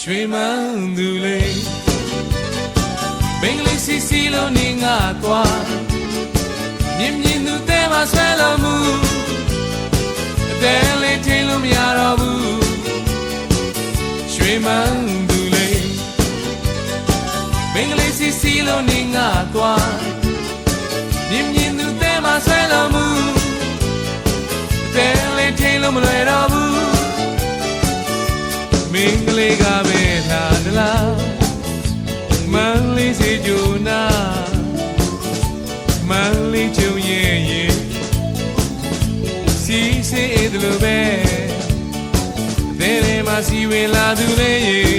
ရွှေမန်းသူလေးမင်္ဂလိစီစီလုံးနေငါသွားမြင်မြင်သူတဲမှာဆွဲလို့မှုအတဲလေးထိန်လို့မရတော့ဘူးရွှေမန်းသူလေးမင်္ဂလိစီစီလုံးနေငါသွားမြင်မြင်သူတဲမှာဆွဲလို့မှုအတဲလေးထိန်လို့မလွယ်တော့ဘူးမင်္ဂလိကပဲလာတလားမန်းလေးစီဂျူနာမန်းလေးချုံရဲ့ရဲ့စီစေးတယ်လို့ပဲတဲ့မှာစီဝင်လာသူလေးရဲ့